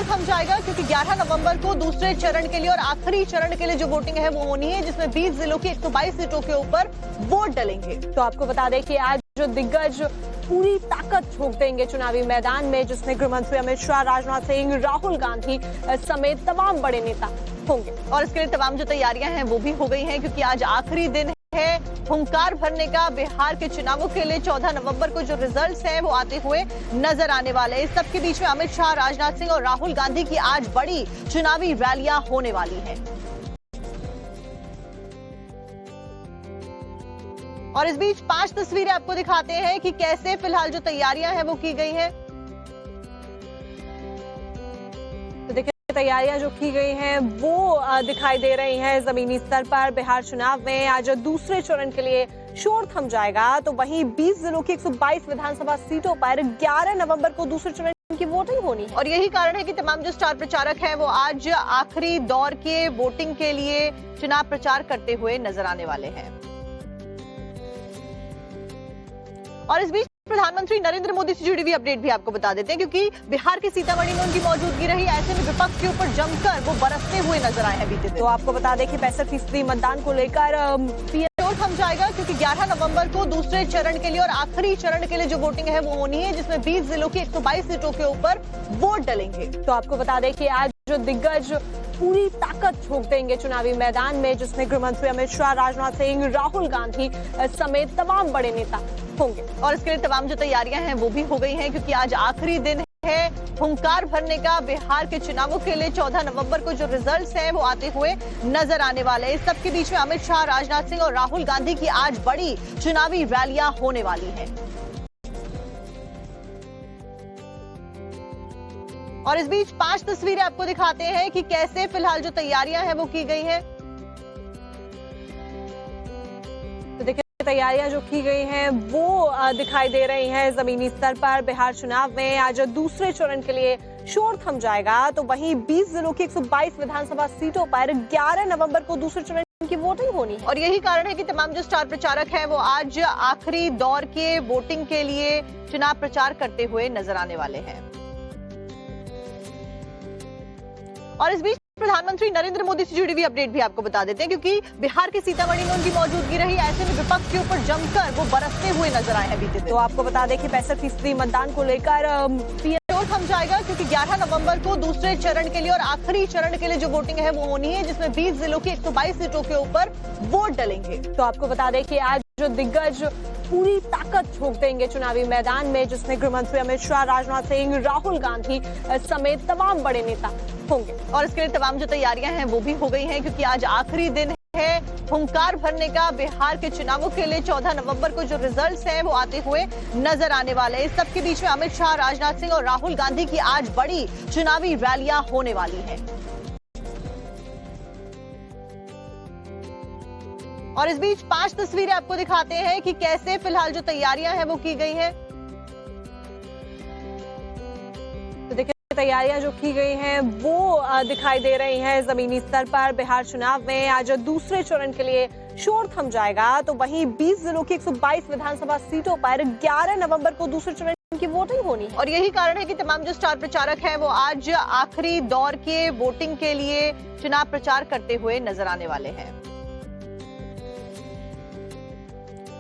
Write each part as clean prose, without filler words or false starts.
थम जाएगा क्योंकि 11 नवंबर को दूसरे चरण के लिए और आखिरी चरण के लिए जो वोटिंग है वो होनी है, जिसमें 20 जिलों की 122 सीटों के ऊपर वोट डलेंगे। तो आपको बता दें कि आज जो दिग्गज पूरी ताकत झोंक देंगे चुनावी मैदान में, जिसमें गृह मंत्री अमित शाह, राजनाथ सिंह, राहुल गांधी समेत तमाम बड़े नेता होंगे। और इसके लिए तमाम जो तैयारियां हैं वो भी हो गई हैं, क्योंकि आज आखिरी दिन है हुंकार भरने का। बिहार के चुनावों के लिए 14 नवंबर को जो रिजल्ट्स हैं वो आते हुए नजर आने वाले हैं। इस सब के बीच में अमित शाह, राजनाथ सिंह और राहुल गांधी की आज बड़ी चुनावी रैलियां होने वाली हैं। और इस बीच 5 तस्वीरें आपको दिखाते हैं कि कैसे फिलहाल जो तैयारियां हैं वो की गई हैं। तो देखिए, तैयारियां जो की गई हैं वो दिखाई दे रही हैं जमीनी स्तर पर। बिहार चुनाव में आज दूसरे चरण के लिए शोर थम जाएगा, तो वहीं 20 जिलों की 122 विधानसभा सीटों पर 11 नवंबर को दूसरे चरण की वोटिंग होनी है। और यही कारण है कि तमाम जो स्टार प्रचारक हैं वो आज आखिरी दौर के वोटिंग के लिए चुनाव प्रचार करते हुए नजर आने वाले हैं। और इस बीच प्रधानमंत्री नरेंद्र मोदी से जुड़ी हुई अपडेट भी आपको बता देते हैं, क्योंकि बिहार के सीतामढ़ी में उनकी मौजूदगी रही। ऐसे में विपक्ष के ऊपर जमकर वो बरसते हुए नजर आए हैं बीते दिन। तो आपको बता दें कि 65% मतदान को लेकर शोर थम जाएगा क्योंकि 11 नवंबर को दूसरे चरण के लिए और आखिरी चरण के लिए जो वोटिंग है वो होनी है, जिसमें 20 जिलों की 122 सीटों के ऊपर वोट डलेंगे। तो आपको बता दें कि आज जो दिग्गज पूरी ताकत झोंक देंगे चुनावी मैदान में, जिसमें गृह मंत्री अमित शाह, राजनाथ सिंह, राहुल गांधी समेत तमाम बड़े नेता होंगे। और इसके लिए तमाम जो तैयारियां हैं वो भी हो गई हैं, क्योंकि आज आखिरी दिन है हुंकार भरने का। बिहार के चुनावों के लिए 14 नवंबर को जो रिजल्ट्स हैं वो आते हुए नजर आने वाले हैं। इस सब के बीच में अमित शाह, राजनाथ सिंह और राहुल गांधी की आज बड़ी चुनावी रैलियां होने वाली हैं। और इस बीच 5 तस्वीरें आपको दिखाते हैं कि कैसे फिलहाल जो तैयारियां हैं वो की गई हैं। तो देखिए, तैयारियां जो की गई हैं वो दिखाई दे रही हैं जमीनी स्तर पर। बिहार चुनाव में आज दूसरे चरण के लिए शोर थम जाएगा, तो वहीं 20 जिलों की 122 विधानसभा सीटों पर 11 नवंबर को दूसरे चरण की वोटिंग होनी है। और यही कारण है कि तमाम जो स्टार प्रचारक हैं वो आज आखिरी दौर के वोटिंग के लिए चुनाव प्रचार करते हुए नजर आने वाले हैं। और इस बीच प्रधानमंत्री नरेंद्र मोदी से जुड़ी हुई अपडेट भी आपको बता देते हैं, क्योंकि बिहार के सीतामढ़ी में उनकी मौजूदगी रही। ऐसे में विपक्ष के ऊपर जमकर वो बरसते हुए नजर आए हैं बीते दिन। तो आपको बता दें कि 65% मतदान को लेकर शोर थम जाएगा क्योंकि 11 नवंबर को दूसरे चरण के लिए और आखिरी चरण के लिए जो वोटिंग है वो होनी है, जिसमें 20 जिलों की 122 सीटों के ऊपर वोट डलेंगे। तो आपको बता दें कि आज जो दिग्गज पूरी ताकत झोंक देंगे चुनावी मैदान में, जिसमें गृह मंत्री अमित शाह, राजनाथ सिंह, राहुल गांधी समेत तमाम बड़े नेता होंगे। और इसके लिए तमाम जो तैयारियां हैं वो भी हो गई हैं, क्योंकि आज आखिरी दिन है हुंकार भरने का। बिहार के चुनावों के लिए 14 नवंबर को जो रिजल्ट्स हैं वो आते हुए नजर आने वाले हैं। इस सब के बीच में अमित शाह, राजनाथ सिंह और राहुल गांधी की आज बड़ी चुनावी रैलियां होने वाली हैं। और इस बीच 5 तस्वीरें आपको दिखाते हैं कि कैसे फिलहाल जो तैयारियां हैं वो की गई हैं। तो देखिए, तैयारियां जो की गई हैं वो दिखाई दे रही हैं जमीनी स्तर पर। बिहार चुनाव में आज दूसरे चरण के लिए शोर थम जाएगा, तो वहीं 20 जिलों की 122 विधानसभा सीटों पर 11 नवंबर को दूसरे चरण की वोटिंग होनी है। और यही कारण है कि तमाम जो स्टार प्रचारक हैं वो आज आखिरी दौर के वोटिंग के लिए चुनाव प्रचार करते हुए नजर आने वाले हैं।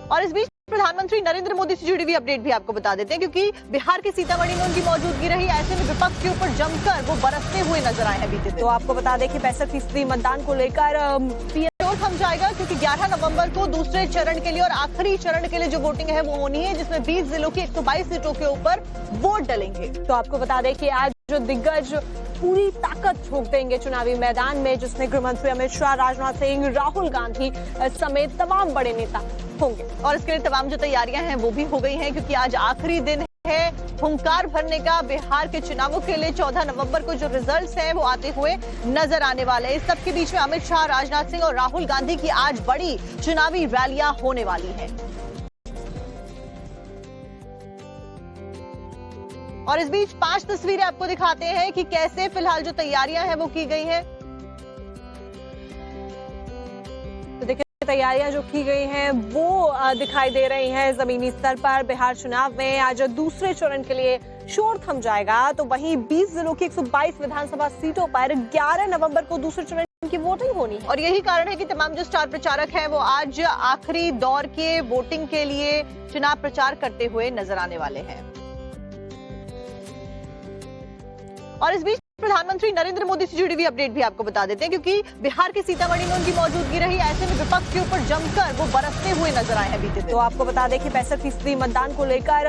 और इस बीच प्रधानमंत्री नरेंद्र मोदी से जुड़ी हुई अपडेट भी आपको बता देते हैं, क्योंकि बिहार के सीतामढ़ी में उनकी मौजूदगी रही। ऐसे में विपक्ष के ऊपर जमकर वो बरसते हुए नजर आए हैं बीते दिन। तो आपको बता दें कि 65% मतदान को लेकर शोर थम जाएगा क्योंकि 11 नवंबर को दूसरे चरण के लिए और आखिरी चरण के लिए जो वोटिंग है वो होनी है, जिसमें 20 जिलों की 122 सीटों के ऊपर वोट डलेंगे। तो आपको बता दें कि आज जो दिग्गज पूरी ताकत झोंक देंगे चुनावी मैदान में, जिसमें गृह मंत्री अमित शाह, राजनाथ सिंह, राहुल गांधी समेत तमाम बड़े नेता होंगे। और इसके लिए तमाम जो तैयारियां हैं वो भी हो गई हैं, क्योंकि आज आखिरी दिन है हुंकार भरने का। बिहार के चुनावों के लिए 14 नवंबर को जो रिजल्ट्स हैं वो आते हुए नजर आने वाले हैं। इस सब के बीच में अमित शाह, राजनाथ सिंह और राहुल गांधी की आज बड़ी चुनावी रैलियां होने वाली हैं। और इस बीच 5 तस्वीरें आपको दिखाते हैं कि कैसे फिलहाल जो तैयारियां हैं वो की गई हैं। तो देखिए, तैयारियां जो की गई हैं वो दिखाई दे रही हैं जमीनी स्तर पर। बिहार चुनाव में आज दूसरे चरण के लिए शोर थम जाएगा तो वहीं 20 जिलों की 122 विधानसभा सीटों पर 11 नवंबर को दूसरे चरण की वोटिंग होनी है। और यही कारण है कि तमाम जो स्टार प्रचारक हैं वो आज आखिरी दौर के वोटिंग के लिए चुनाव प्रचार करते हुए नजर आने वाले हैं। और इस बीच प्रधानमंत्री नरेंद्र मोदी से जुड़ी हुई अपडेट भी आपको बता देते हैं, क्योंकि बिहार के सीतामढ़ी में उनकी मौजूदगी रही। ऐसे में विपक्ष के ऊपर जमकर वो बरसते हुए नजर आए हैं बीते दिन। तो आपको बता दें कि 65% मतदान को लेकर